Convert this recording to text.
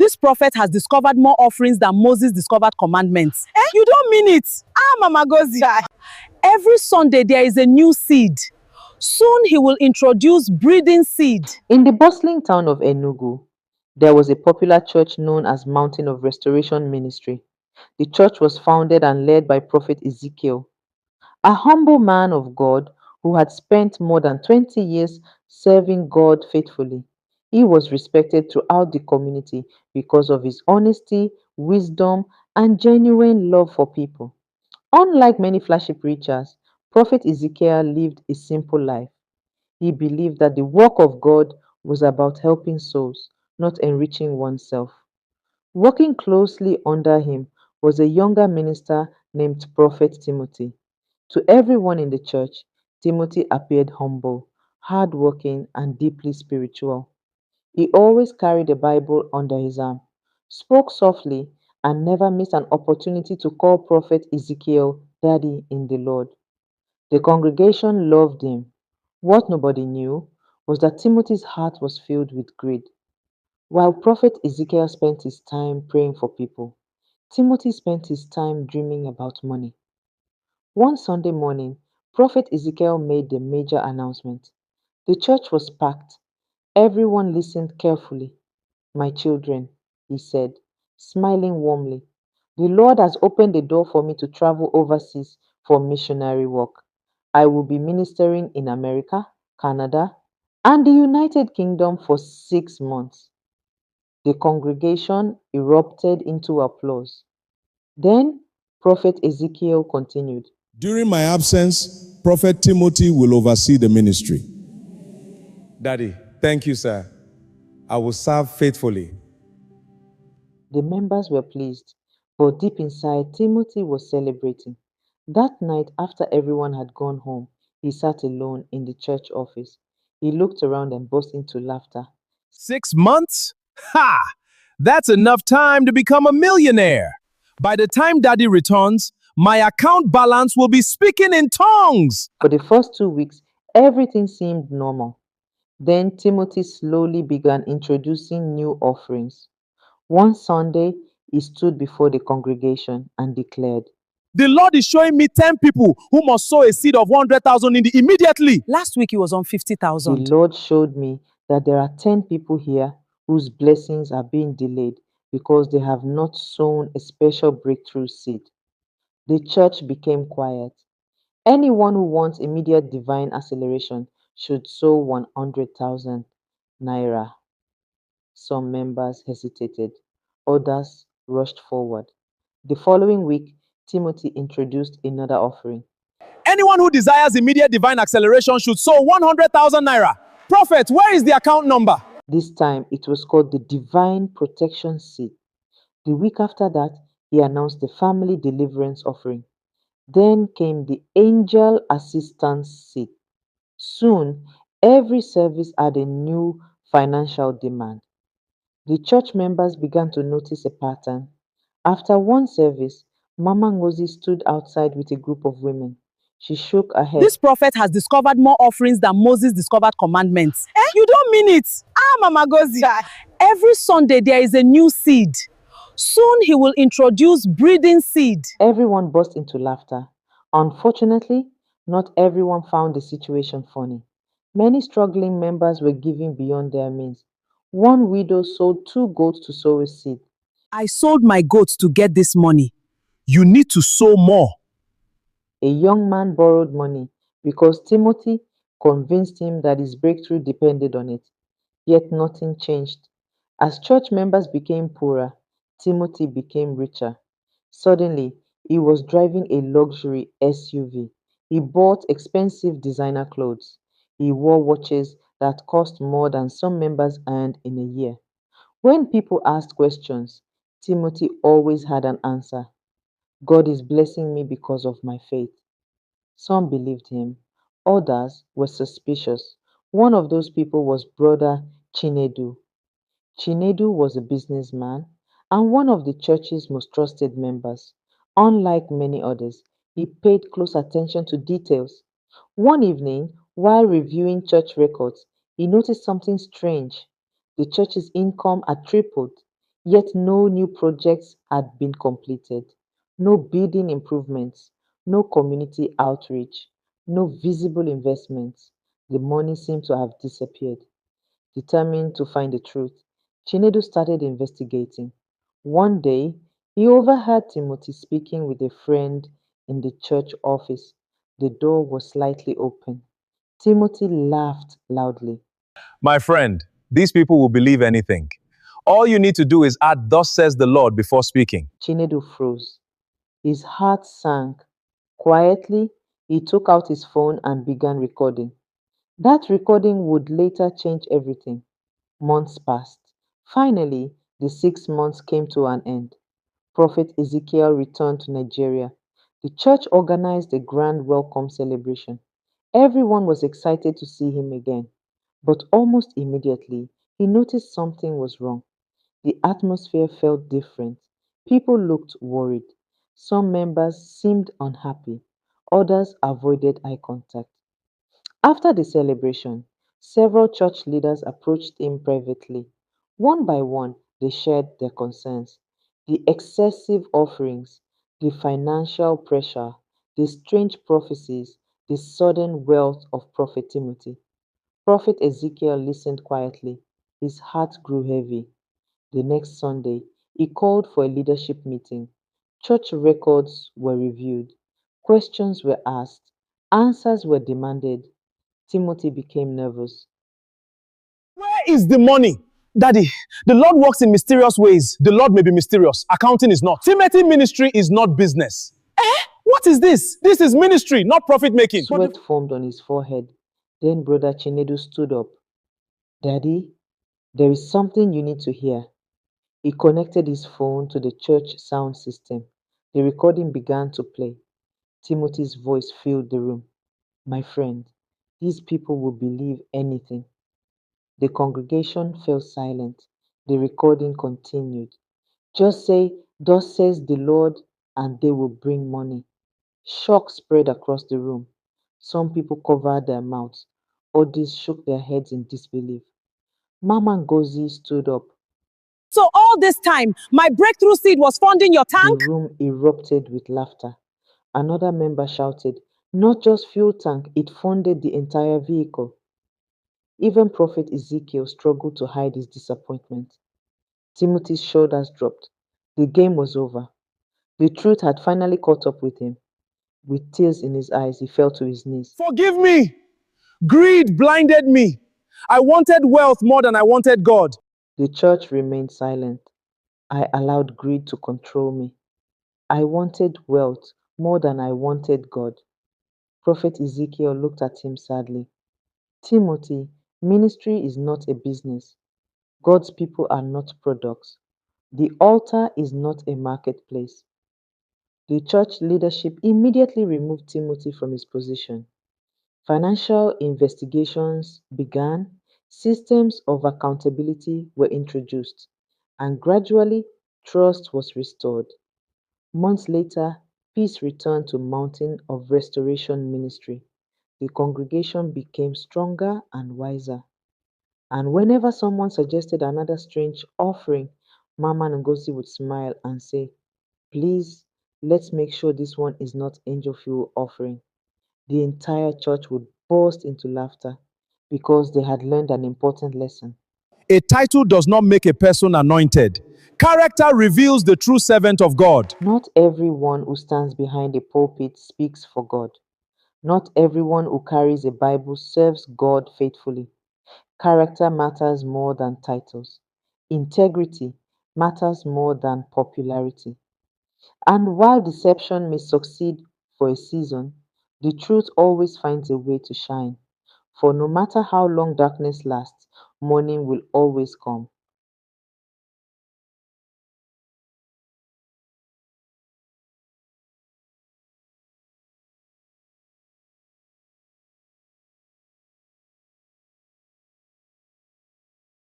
This prophet has discovered more offerings than Moses discovered commandments. You don't mean it. Mama Gozi. Every Sunday there is a new seed. Soon he will introduce breeding seed. In the bustling town of Enugu, there was a popular church known as Mountain of Restoration Ministry. The church was founded and led by Prophet Ezekiel, a humble man of God who had spent more than 20 years serving God faithfully. He was respected throughout the community because of his honesty, wisdom, and genuine love for people. Unlike many flashy preachers, Prophet Ezekiel lived a simple life. He believed that the work of God was about helping souls, not enriching oneself. Working closely under him was a younger minister named Prophet Timothy. To everyone in the church, Timothy appeared humble, hardworking, and deeply spiritual. He always carried a Bible under his arm, spoke softly, and never missed an opportunity to call Prophet Ezekiel Daddy in the Lord. The congregation loved him. What nobody knew was that Timothy's heart was filled with greed. While Prophet Ezekiel spent his time praying for people, Timothy spent his time dreaming about money. One Sunday morning, Prophet Ezekiel made a major announcement. The church was packed. Everyone listened carefully. My children, he said, smiling warmly, the Lord has opened the door for me to travel overseas for missionary work. I will be ministering in America, Canada, and the United Kingdom for 6 months. The congregation erupted into applause. Then Prophet Ezekiel continued. During my absence, Prophet Timothy will oversee the ministry. Daddy, thank you, sir. I will serve faithfully. The members were pleased, but deep inside, Timothy was celebrating. That night, after everyone had gone home, he sat alone in the church office. He looked around and burst into laughter. 6 months? Ha! That's enough time to become a millionaire. By the time Daddy returns, my account balance will be speaking in tongues. For the first 2 weeks, everything seemed normal. Then Timothy slowly began introducing new offerings. One Sunday, he stood before the congregation and declared, The Lord is showing me 10 people who must sow a seed of 100,000 in the immediately. Last week it was on the 50,000. Lord showed me that there are 10 people here whose blessings are being delayed because they have not sown a special breakthrough seed. The church became quiet. Anyone who wants immediate divine acceleration should sow 100,000 naira. Some members hesitated, others rushed forward. The following week, Timothy introduced another offering. Anyone who desires immediate divine acceleration should sow 100,000 naira. Prophet, where is the account number? This time it was called the Divine Protection Seed. The week after that, he announced the Family Deliverance Offering. Then came the Angel Assistance Seed. Soon, every service had a new financial demand. The church members began to notice a pattern. After one service, Mama Ngozi stood outside with a group of women. She shook her head. This prophet has discovered more offerings than Moses discovered commandments. You don't mean it. Mama Gozi. Every Sunday there is a new seed. Soon he will introduce breeding seed. Everyone burst into laughter. Unfortunately, not everyone found the situation funny. Many struggling members were giving beyond their means. One widow sold 2 goats to sow a seed. I sold my goats to get this money. You need to sow more. A young man borrowed money because Timothy convinced him that his breakthrough depended on it. Yet nothing changed. As church members became poorer, Timothy became richer. Suddenly, he was driving a luxury SUV. He bought expensive designer clothes. He wore watches that cost more than some members earned in a year. When people asked questions, Timothy always had an answer. God is blessing me because of my faith. Some believed him, others were suspicious. One of those people was Brother Chinedu. Chinedu was a businessman and one of the church's most trusted members. Unlike many others, he paid close attention to details. One evening, while reviewing church records, he noticed something strange. The church's income had tripled, Yet no new projects had been completed, no building improvements, no community outreach, no visible investments. The money seemed to have disappeared. Determined to find the truth, Chinedu started investigating. One day, he overheard Timothy speaking with a friend in the church office. The door was slightly open. Timothy laughed loudly. My friend, these people will believe anything. All you need to do is add, "Thus says the Lord," before speaking. Chinedu froze. His heart sank. Quietly, he took out his phone and began recording. That recording would later change everything. Months passed. Finally, the 6 months came to an end. Prophet Ezekiel returned to Nigeria. The church organized a grand welcome celebration. Everyone was excited to see him again. But almost immediately, he noticed something was wrong. The atmosphere felt different. People looked worried. Some members seemed unhappy. Others avoided eye contact. After the celebration, several church leaders approached him privately. One by one, they shared their concerns. The excessive offerings, the financial pressure, the strange prophecies, the sudden wealth of Prophet Timothy. Prophet Ezekiel listened quietly. His heart grew heavy. The next Sunday, he called for a leadership meeting. Church records were reviewed. Questions were asked. Answers were demanded. Timothy became nervous. Where is the money? Daddy, the Lord works in mysterious ways. The Lord may be mysterious. Accounting is not. Timothy ministry is not business. What is this? This is ministry, not profit making. Sweat formed on his forehead. Then Brother Chinedu stood up. Daddy, there is something you need to hear. He connected his phone to the church sound system. The recording began to play. Timothy's voice filled the room. My friend, these people will believe anything. The congregation fell silent. The recording continued. Just say, "Thus says the Lord," and they will bring money. Shock spread across the room. Some people covered their mouths. Others shook their heads in disbelief. Mama Ngozi stood up. So all this time, my breakthrough seed was funding your The tank? room erupted with laughter. Another member shouted, "Not just fuel tank, it funded the entire vehicle." Even Prophet Ezekiel struggled to hide his disappointment. Timothy's shoulders dropped. The game was over. The truth had finally caught up with him. With tears in his eyes, he fell to his knees. Forgive me. Greed blinded me. I wanted wealth more than I wanted God. The church remained silent. I allowed greed to control me. I wanted wealth more than I wanted God. Prophet Ezekiel looked at him sadly. Timothy, ministry is not a business. God's people are not products. The altar is not a marketplace. The church leadership immediately removed Timothy from his position. Financial investigations began, systems of accountability were introduced, and gradually trust was restored. Months later, peace returned to Mountain of Restoration Ministry. The congregation became stronger and wiser. And whenever someone suggested another strange offering, Mama Ngozi would smile and say, "Please, let's make sure this one is not angel fuel offering." The entire church would burst into laughter because they had learned an important lesson. A title does not make a person anointed. Character reveals the true servant of God. Not everyone who stands behind a pulpit speaks for God. Not everyone who carries a Bible serves God faithfully. Character matters more than titles. Integrity matters more than popularity. And while deception may succeed for a season, the truth always finds a way to shine. For no matter how long darkness lasts, morning will always come.